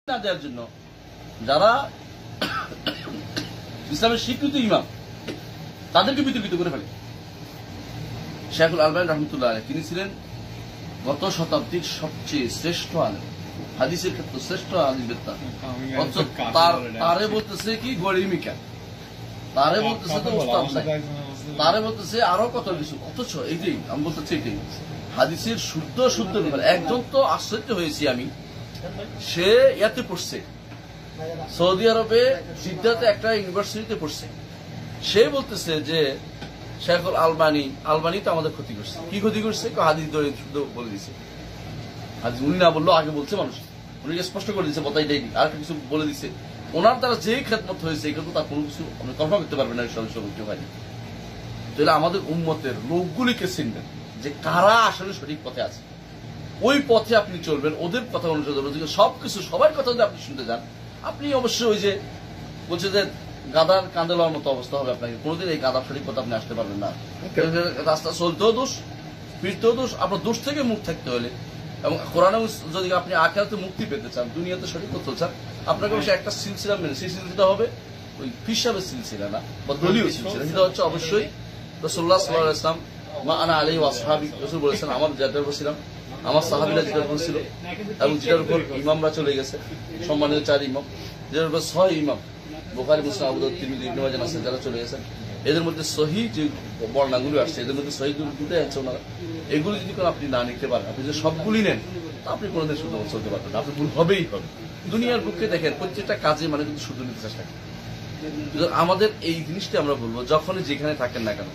না দেওয়ার জন্য যারা ইসলামের স্বীকৃত ইমাম তাদেরকে বিতর্কিত করে ফেলে। শেখুল আলবানী রহমতুল্লাহ আলাইহি তিনি ছিলেন গত শতাব্দীর সবচেয়ে শ্রেষ্ঠ আলেম, হাদিসের ক্ষেত্রে শ্রেষ্ঠ হাদিস বেত্তা। তারে বলতেছে কি গরিমিকা, তারে বলতেছে তো উস্তাদ নাই, তারে বলতেছে আরো কত কিছু। অথচ এইটাই আমি বলতেছি, এটাই হাদিসের শুদ্ধ শুদ্ধ ব্যাপার। একজন তো আশ্চর্য হয়েছি আমি, সে ইয়াতে পড়ছে, সৌদি আরবে জিদ্দাতে একটা ইউনিভার্সিটিতে পড়ছে। সে বলতেছে যে শেখুল আলবানী তো আমাদের ক্ষতি করছে। কি ক্ষতি করছে? হাদিস ধরে শুদ্ধ বলে দিছে। হাদিস উনি না বললো, আগে বলছে মানুষ, উনি স্পষ্ট করে দিচ্ছে, বতাইটাই আর কিছু বলে দিচ্ছে। ওনার দ্বারা যেই খেদমত হয়েছে এই তার কোনো কিছু আপনি কল্পনা করতে পারবেন না। সদস্য হয়নি। তাহলে আমাদের উম্মতের লোকগুলিকে চিনবেন যে কারা আসলে সঠিক পথে আছে, ওই পথে আপনি চলবেন, ওদের কথা অনুসরণ করবেন। সবকিছু সবার কথা যদি আপনি শুনতে যান, আপনি অবশ্যই ওই যে বলছে যে গাদার কাঁদে লওয়ার মতো অবস্থা হবে আপনাকে। কোনোদিন এই গাদার সঠিক পথে আপনি আসতে পারবেন না। রাস্তা চলতেও দোষ, ফিরতেও দোষ। আপনার দোষ থেকে মুখ থাকতে হলে এবং কোরআনে যদি আপনি আখিরাতে মুক্তি পেতে চান, দুনিয়াতে সঠিক করতে চান, আপনাকে অবশ্যই একটা সিলসিলা মেনে, সেই সিলসিলা হবে ওই হিসাবের সিলসিলা না, বা দলীয় সিলসিলা। সেটা হচ্ছে অবশ্যই রাসূলুল্লাহ সাল্লাল্লাহু আলাইহি ওয়াসাল্লাম মা আনা আলাইহি ওয়া আসহাবি, রাসূল বলেছেন আমার যেটার উপর ছিলাম, আমার সাহাবীরা যেটার উপর ছিল, এবং যেটার উপর ইমামরা চলে গেছে, সম্মানিত 4 ইমাম, যেটার উপর 6 ইমাম বুখারী, মুসলিম, আবু দাউদ, তিরমিজি, ইবনে মাজাহ আছেন, যারা চলে গেছেন, এদের মধ্যে সহি যে বর্ণনাগুলো আসছে, এদের মধ্যে সহি দুটোই আছে ওনারা। এগুলো যদি কোনো আপনি না নিতে পারেন, আপনি যদি সবগুলি নেন, আপনি কোনোদিন শুদ্ধ চলতে পারবেন না। আপনি ভুল হবেই হবে। দুনিয়ার বুকে দেখেন প্রত্যেকটা কাজে মানে কিন্তু শুদ্ধ নিতে চেষ্টা করেন। আমাদের এই জিনিসটা আমরা বলবো, যখনই যেখানে থাকেন না কেন,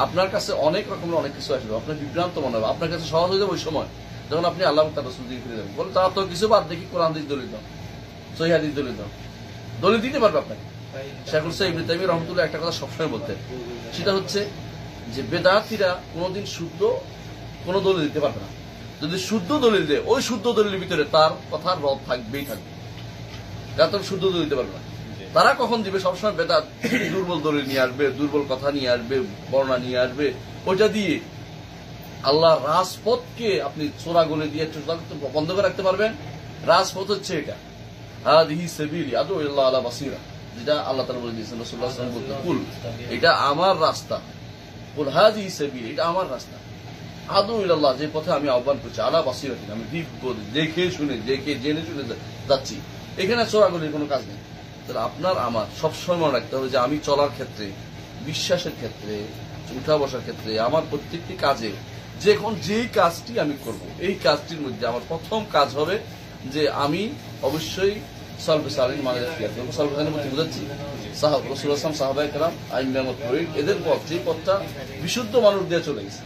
আপনার কাছে অনেক রকমের অনেক কিছু আসবে, আপনার বিভ্রান্ত মনে হবে। আপনার কাছে সহজ হয়ে যাবে ওই সময় যখন আপনি আল্লাহ তার রাসূল দিকে ফিরে যাবেন। বলে তারা তো কিছু বাদ দেখি কোরআন হাদিস দলিল দাও, সহিহ হাদিস দলিল দাও, দলিল দিতে পারবে আপনাকে। শেখুল ইসলাম ইবনে তাইমিয়া রাহমাতুল্লাহ একটা কথা সবসময় বলতেন, সেটা হচ্ছে যে বেদাতীরা কোনোদিন শুদ্ধ কোনো দলিল দিতে পারবে না। যদি শুদ্ধ দলিল দেয়, ওই শুদ্ধ দলিলের ভিতরে তার কথার রদ থাকবেই থাকবে, যারা তো শুদ্ধ দলিল দিতে পারবে না। তারা কখন দিবে? সবসময় বেদাত দুর্বল দলিল নিয়ে আসবে, দুর্বল কথা নিয়ে আসবে, বর্ণনা নিয়ে আসবে। ওইটা দিয়ে আল্লাহ রাজপথকে আপনি চোরা গলে দিয়ে বন্ধ করে রাখতে পারবেন। রাজপথ হচ্ছে এটা, হাদিহি সাবিলি আদউ ইলাল্লাহ আলা বাসীরা, যেটা আল্লাহ তাআলা বলে দিয়েছেন, রাসূলুল্লাহ সাল্লাল্লাহু আলাইহি ওয়াসাল্লাম বলতেন, কুল এটা আমার রাস্তা, কুল হাদিহি সাবিলি এটা আমার রাস্তা, আদউ ইলাল্লাহ যে পথে আমি আহ্বান করছি, আলা বাসীরাতিন আমি দেখে শুনে জেনে শুনে যাচ্ছি। এখানে চোরাগলির কোনো কাজ নেই। তাহলে আপনার আমার সবসময় মনে রাখতে হবে যে আমি চলার ক্ষেত্রে, বিশ্বাসের ক্ষেত্রে, উঠা বসার ক্ষেত্রে, আমার প্রত্যেকটি কাজে যেই কাজটি আমি করব, এই কাজটির মধ্যে আমার প্রথম কাজ হবে যে আমি অবশ্যই সালফে সালিহিন মানে সালফে সালিহিন বলতে বুঝাচ্ছি রাসূলুল্লাহ সাল্লাল্লাহু আলাইহি ওয়াসাল্লাম, সাহাবায়ে কেরাম, আইম্মাতুল মুত্তাকিন, এদের পথ, যে পথটা বিশুদ্ধ মানুষ দিয়ে চলে গেছে।